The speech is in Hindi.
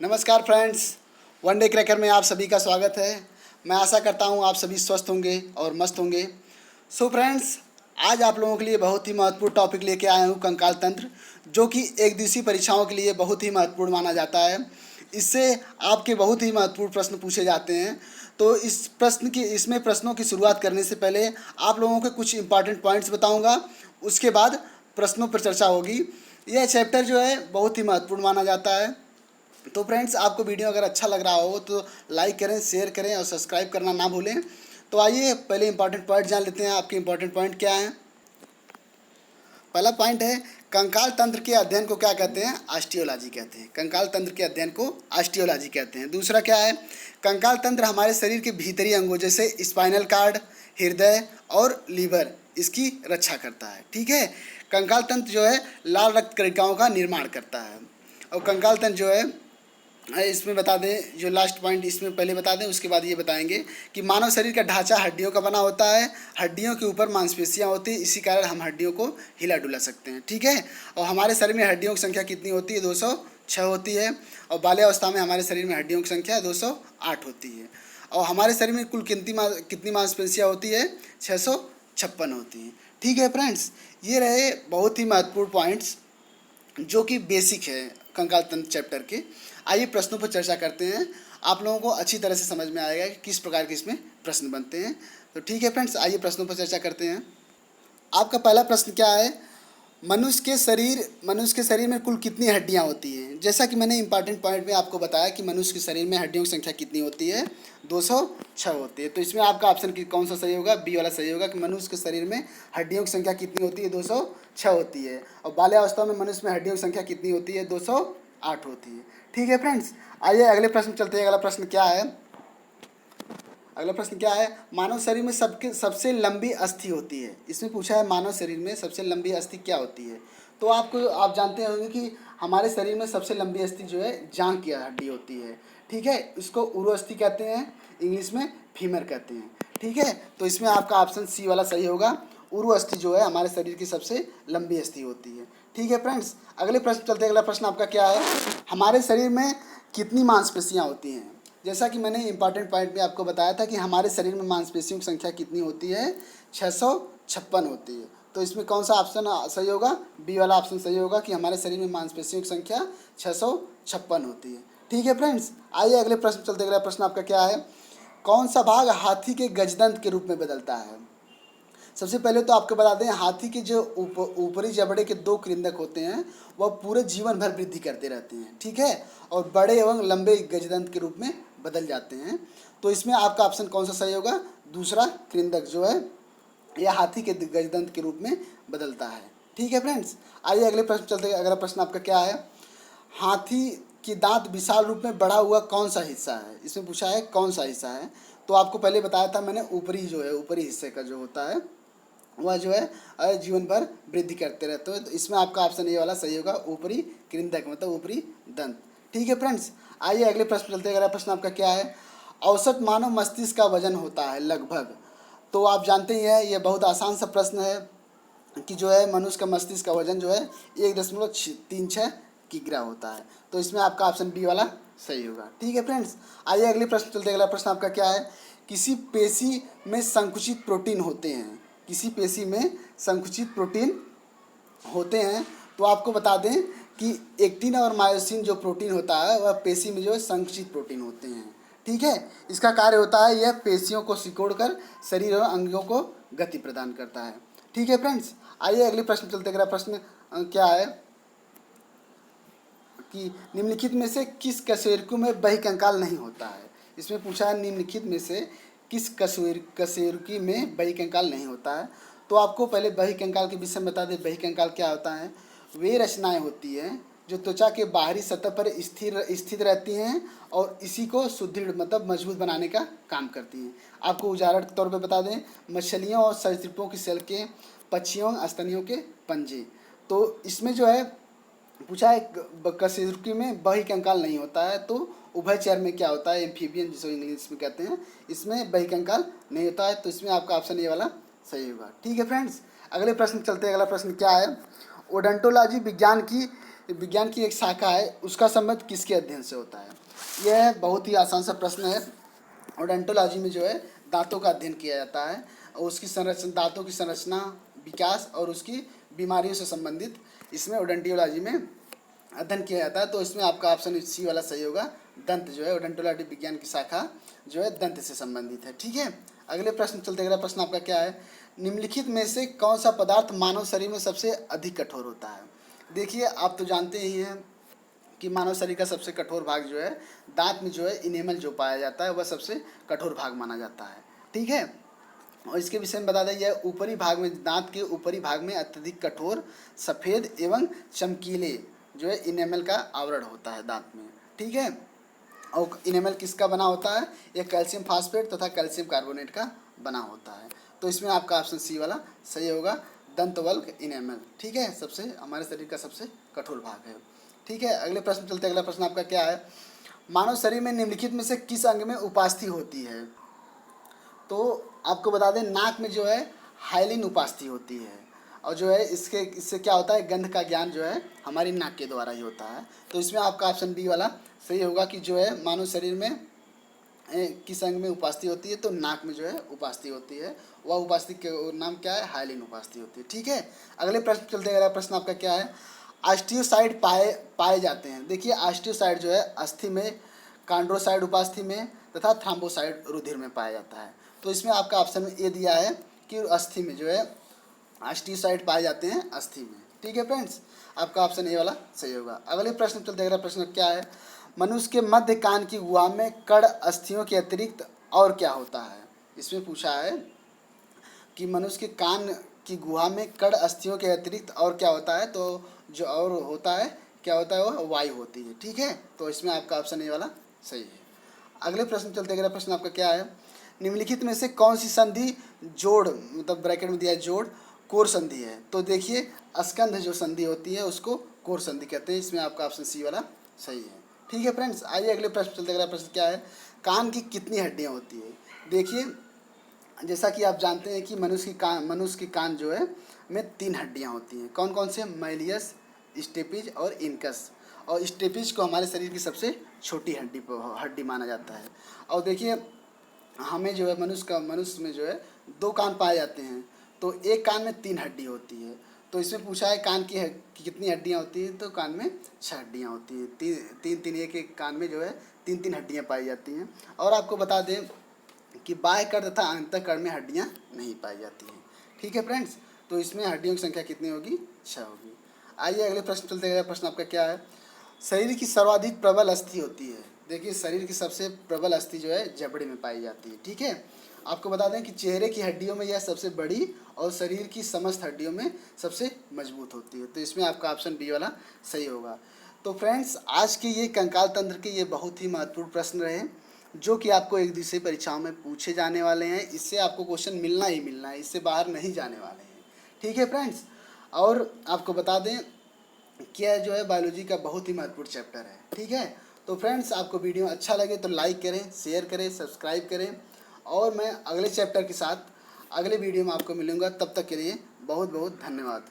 नमस्कार फ्रेंड्स, वन डे क्रैकर में आप सभी का स्वागत है। मैं आशा करता हूँ आप सभी स्वस्थ होंगे और मस्त होंगे। सो फ्रेंड्स, आज आप लोगों के लिए बहुत ही महत्वपूर्ण टॉपिक लेके आया हूँ, कंकाल तंत्र, जो कि एक दिवसीय परीक्षाओं के लिए बहुत ही महत्वपूर्ण माना जाता है। इससे आपके बहुत ही महत्वपूर्ण प्रश्न पूछे जाते हैं। तो इसमें प्रश्नों की शुरुआत करने से पहले आप लोगों को कुछ इंपॉर्टेंट पॉइंट्स बताऊँगा, उसके बाद प्रश्नों पर चर्चा होगी। यह चैप्टर जो है बहुत ही महत्वपूर्ण माना जाता है। तो फ्रेंड्स, आपको वीडियो अगर अच्छा लग रहा हो तो लाइक करें, शेयर करें और सब्सक्राइब करना ना भूलें। तो आइए पहले इंपॉर्टेंट पॉइंट जान लेते हैं। आपके इंपॉर्टेंट पॉइंट क्या हैं? पहला पॉइंट है, कंकाल तंत्र के अध्ययन को क्या कहते हैं? ऑस्टियोलॉजी कहते हैं। कंकाल तंत्र के अध्ययन को ऑस्टियोलॉजी कहते हैं। दूसरा क्या है? कंकाल तंत्र हमारे शरीर के भीतरी अंगों जैसे स्पाइनल कार्ड, हृदय और लीवर इसकी रक्षा करता है। ठीक है। कंकाल तंत्र जो है लाल रक्त कणिकाओं का निर्माण करता है। और कंकाल तंत्र जो है इसमें बता दें, जो लास्ट पॉइंट इसमें पहले बता दें, उसके बाद ये बताएंगे कि मानव शरीर का ढांचा हड्डियों का बना होता है। हड्डियों के ऊपर मांसपेशियां होती हैं, इसी कारण हम हड्डियों को हिला डुला सकते हैं। ठीक है। और हमारे शरीर में हड्डियों की संख्या कितनी होती है? 206 होती है। और बाल्यावस्था में हमारे शरीर में हड्डियों की संख्या 208 होती है। और हमारे शरीर में कुल कितनी मांसपेशियाँ होती है? 656 होती हैं। ठीक है फ्रेंड्स, ये रहे बहुत ही महत्वपूर्ण पॉइंट्स जो कि बेसिक है कंकाल तंत्र चैप्टर के। आइए प्रश्नों पर चर्चा करते हैं। आप लोगों को अच्छी तरह से समझ में आएगा कि किस प्रकार के इसमें प्रश्न बनते हैं। तो ठीक है फ्रेंड्स, आइए प्रश्नों पर चर्चा करते हैं। आपका पहला प्रश्न क्या है? मनुष्य के शरीर में कुल कितनी हड्डियां होती हैं? जैसा कि मैंने इंपॉर्टेंट पॉइंट में आपको बताया कि मनुष्य के शरीर में हड्डियों की संख्या कितनी होती है? 206 होती है। तो इसमें आपका ऑप्शन कौन सा सही होगा? बी वाला सही होगा कि मनुष्य के शरीर में हड्डियों की संख्या कितनी होती है? 206 होती है। और बाल्यावस्था में मनुष्य में हड्डियों की संख्या कितनी होती है? 208 होती है। ठीक है फ्रेंड्स, आइए अगले प्रश्न चलते हैं। अगला प्रश्न क्या है? अगला प्रश्न क्या है? मानव शरीर में सबसे लंबी अस्थि होती है। इसमें पूछा है मानव शरीर में सबसे लंबी अस्थि क्या होती है। तो आप जानते होंगे कि हमारे शरीर में सबसे लंबी अस्थि जो है जांघ की हड्डी होती है। ठीक है। इसको उरोअस्थि कहते हैं, इंग्लिश में फीमर कहते हैं। ठीक है। तो इसमें आपका ऑप्शन सी वाला सही होगा। उरोअस्थि जो है हमारे शरीर की सबसे लंबी अस्थि होती है। ठीक है फ्रेंड्स, अगले प्रश्न चलते हैं। अगला प्रश्न आपका क्या है? हमारे शरीर में कितनी मांसपेशियाँ होती हैं? जैसा कि मैंने इंपॉर्टेंट पॉइंट में आपको बताया था कि हमारे शरीर में मांसपेशियों की संख्या कितनी होती है? 656 होती है। तो इसमें कौन सा ऑप्शन सही होगा? बी वाला ऑप्शन सही होगा कि हमारे शरीर में मांसपेशियों की संख्या 656 होती है। ठीक है फ्रेंड्स, आइए अगले प्रश्न चलते। अगला प्रश्न आपका क्या है? कौन सा भाग हाथी के गजदंत के रूप में बदलता है? सबसे पहले तो आपको बता दें, हाथी के जो ऊपरी जबड़े के 2 कृंतक होते हैं वह पूरे जीवन भर वृद्धि करते रहते हैं। ठीक है। और बड़े एवं लंबे गजदंत के रूप में बदल जाते हैं। तो इसमें आपका ऑप्शन कौन सा सही होगा? दूसरा कृंतक जो है यह हाथी के गजदंत के रूप में बदलता है। ठीक है फ्रेंड्स, आइए अगले प्रश्न चलते हैं। अगला प्रश्न आपका क्या है? हाथी की दांत विशाल रूप में बढ़ा हुआ कौन सा हिस्सा है? इसमें पूछा है कौन सा हिस्सा है। तो आपको पहले बताया था मैंने, ऊपरी हिस्से का जो होता है वह जो है जीवन भर वृद्धि करते रहते हैं। तो इसमें आपका ऑप्शन ए वाला सही होगा, ऊपरी कृंतक मतलब ऊपरी दंत। ठीक है फ्रेंड्स, आइए अगले प्रश्न चलते हैं। अगला प्रश्न आपका क्या है? औसत मानव मस्तिष्क का वजन होता है लगभग। तो आप जानते ही हैं, यह बहुत आसान सा प्रश्न है कि जो है मनुष्य का मस्तिष्क का वजन जो है 1.36 किग्रा होता है। तो इसमें आपका ऑप्शन बी वाला सही होगा। ठीक है फ्रेंड्स, आइए अगले प्रश्न चलते हैं। अगला प्रश्न आपका क्या है? किसी पेशी में संकुचित प्रोटीन होते हैं। किसी पेशी में संकुचित प्रोटीन होते हैं। तो आपको बता दें कि एक्टिन और मायोसिन जो प्रोटीन होता है वह पेशी में जो है संकुचित प्रोटीन होते हैं। ठीक है। इसका कार्य होता है, यह पेशियों को सिकोड़कर शरीर और अंगों को गति प्रदान करता है। ठीक है फ्रेंड्स, आइए अगले प्रश्न चलते हैं। अगला प्रश्न क्या है कि निम्नलिखित में से किस कशेरुकी में बहिकंकाल नहीं होता है? इसमें पूछा है निम्नलिखित में से किस कशेरुकी में बहिकंकाल नहीं होता है। तो आपको पहले बहिकंकाल के विषय में बता दें। बहिकंकाल क्या होता है? वे रचनाएं होती हैं जो त्वचा के बाहरी सतह पर स्थित रहती हैं और इसी को सुदृढ़ मतलब मजबूत बनाने का काम करती हैं। आपको उदाहरण के तौर पर बता दें, मछलियों और सरीसृपों की सेल्कें, पक्षियों स्तनियों के पंजे। तो इसमें जो है पूछा है कशेरुकी में बहिकंकाल नहीं होता है। तो उभयचर में क्या होता है? एम्फीबियन जिसको इंग्लिश में कहते हैं, इसमें बहिकंकाल नहीं होता है। तो इसमें आपका ऑप्शन ये वाला सही होगा। ठीक है फ्रेंड्स, अगले प्रश्न चलते हैं। अगला प्रश्न क्या है? ओडोंटोलॉजी विज्ञान की विज्ञान की एक शाखा है, उसका संबंध किसके अध्ययन से होता है? यह बहुत ही आसान सा प्रश्न है। ओडोंटोलॉजी में जो है दांतों का अध्ययन किया जाता है और उसकी संरचना, दांतों की संरचना, विकास और उसकी बीमारियों से संबंधित इसमें ओडोंटोलॉजी में अध्ययन किया जाता है। तो इसमें आपका ऑप्शन सी वाला सही होगा। दंत जो है ओडोंटोलॉजी विज्ञान की शाखा जो है दंत से संबंधित है। ठीक है, अगले प्रश्न चलते। अगला प्रश्न आपका क्या है? निम्नलिखित में से कौन सा पदार्थ मानव शरीर में सबसे अधिक कठोर होता है? देखिए, आप तो जानते ही हैं कि मानव शरीर का सबसे कठोर भाग जो है दांत में जो है इनेमल जो पाया जाता है वह सबसे कठोर भाग माना जाता है। ठीक है, और इसके विषय में बता दें, यह ऊपरी भाग में, दांत के ऊपरी भाग में अत्यधिक कठोर, सफ़ेद एवं चमकीले जो है इनेमल का आवरण होता है दांत में। ठीक है, और इनेमल किसका बना होता है? यह कैल्शियम फास्फेट तथा कैल्शियम कार्बोनेट का बना होता है। तो इसमें आपका ऑप्शन सी वाला सही होगा, दंतवल्क इनेमल। ठीक है, सबसे हमारे शरीर का सबसे कठोर भाग है। ठीक है, अगले प्रश्न चलते। अगला प्रश्न आपका क्या है? मानव शरीर में निम्नलिखित में से किस अंग में उपास्थि होती है? तो आपको बता दें, नाक में जो है हाइलिन उपास्थि होती है और जो है इससे क्या होता है, गंध का ज्ञान जो है हमारी नाक के द्वारा ही होता है। तो इसमें आपका ऑप्शन बी वाला सही होगा कि जो है मानव शरीर में किस अंग में उपास्थि होती है? तो नाक में जो है उपास्थि होती है। वह उपास्थि के नाम क्या है? हाइलिन उपास्थि होती है। ठीक है, अगले प्रश्न चलते हैं। अगला प्रश्न आपका क्या है? ऑस्टियोसाइड पाए जाते हैं। देखिए, ऑस्टियोसाइड जो है अस्थि में, कॉन्ड्रोसाइड उपास्थि में तथा थ्रोम्बोसाइड रुधिर में पाया जाता है। तो इसमें आपका ऑप्शन ए दिया है कि अस्थि में जो है ऑस्टियोसाइड पाए जाते हैं अस्थि में। ठीक है फ्रेंड्स, आपका ऑप्शन ए वाला सही होगा। अगले प्रश्न चलते हैं। अगला प्रश्न क्या है? मनुष्य के मध्य कान की गुहा में कड़ अस्थियों के अतिरिक्त और क्या होता है? इसमें पूछा है कि मनुष्य के कान की गुहा में कड़ अस्थियों के अतिरिक्त और क्या होता है? तो जो और होता है, क्या होता है? वह वायु होती है। ठीक है, तो इसमें आपका ऑप्शन ए वाला सही है। अगले प्रश्न चलते। अगला प्रश्न आपका क्या है? निम्नलिखित में से कौन सी संधि जोड़, मतलब ब्रैकेट में दिया है जोड़, कोर संधि है? तो देखिए, स्कंध जो संधि होती है उसको कोर संधि कहते हैं। इसमें आपका ऑप्शन सी वाला सही है। ठीक है फ्रेंड्स, आइए अगले प्रश्न चलते। अगला प्रश्न क्या है? कान की कितनी हड्डियाँ होती है? देखिए, जैसा कि आप जानते हैं कि मनुष्य की कान जो है में 3 हड्डियाँ होती हैं। कौन कौन से? मैलियस, स्टेपिज और इनकस। और स्टेपिज को हमारे शरीर की सबसे छोटी हड्डी माना जाता है। और देखिए, हमें जो है मनुष्य में जो है 2 कान पाए जाते हैं, तो एक कान में 3 हड्डी होती है। तो इसमें पूछा है कान की कितनी हड्डियाँ होती हैं? तो कान में 6 हड्डियाँ होती हैं। तीन एक एक कान में जो है 3 हड्डियाँ पाई जाती हैं। और आपको बता दें कि बाह्य कर्ण तथा अंतःकर्ण में हड्डियाँ नहीं पाई जाती हैं। ठीक है फ्रेंड्स, तो इसमें हड्डियों की संख्या कितनी होगी? 6 होगी। आइए अगले प्रश्न चलते हैं। प्रश्न आपका क्या है? शरीर की सर्वाधिक प्रबल अस्थि होती है। देखिए, शरीर की सबसे प्रबल अस्थि जो है जबड़े में पाई जाती है। ठीक है, आपको बता दें कि चेहरे की हड्डियों में यह सबसे बड़ी और शरीर की समस्त हड्डियों में सबसे मजबूत होती है। तो इसमें आपका ऑप्शन बी वाला सही होगा। तो फ्रेंड्स, आज के ये कंकाल तंत्र के ये बहुत ही महत्वपूर्ण प्रश्न रहे जो कि आपको एक दिवसीय परीक्षाओं में पूछे जाने वाले हैं। इससे आपको क्वेश्चन मिलना ही मिलना है, इससे बाहर नहीं जाने वाले हैं। ठीक है फ्रेंड्स, और आपको बता दें क्या जो है बायोलॉजी का बहुत ही महत्वपूर्ण चैप्टर है। ठीक है, तो फ्रेंड्स, आपको वीडियो अच्छा लगे तो लाइक करें, शेयर करें, सब्सक्राइब करें और मैं अगले चैप्टर के साथ अगले वीडियो में आपको मिलूँगा। तब तक के लिए बहुत बहुत धन्यवाद।